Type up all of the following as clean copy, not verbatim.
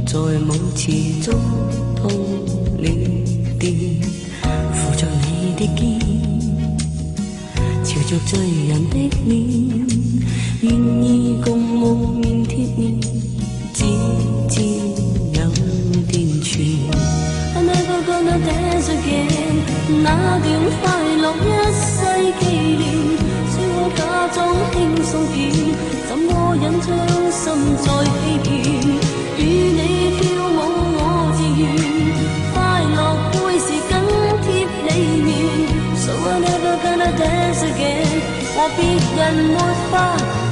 在舞池中通了電，扶着你的肩，朝着醉人的臉，願意共無眠貼面，只知有電傳。I never gonna dance again， 那段快樂一世紀念，說我假裝輕鬆點，怎麼忍將心再欺騙？與你跳舞我自願，快樂會是緊貼你面。So I never gonna dance again， 和別人沒法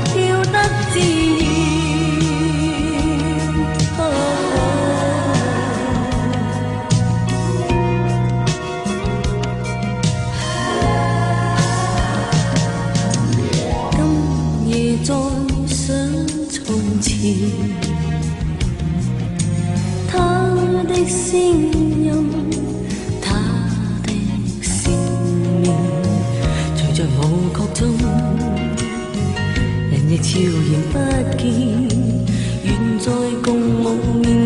跳得自然。今夜再想從前，他的聲音，他的笑面，隨着舞曲中，人亦悄然不見，願再共舞面。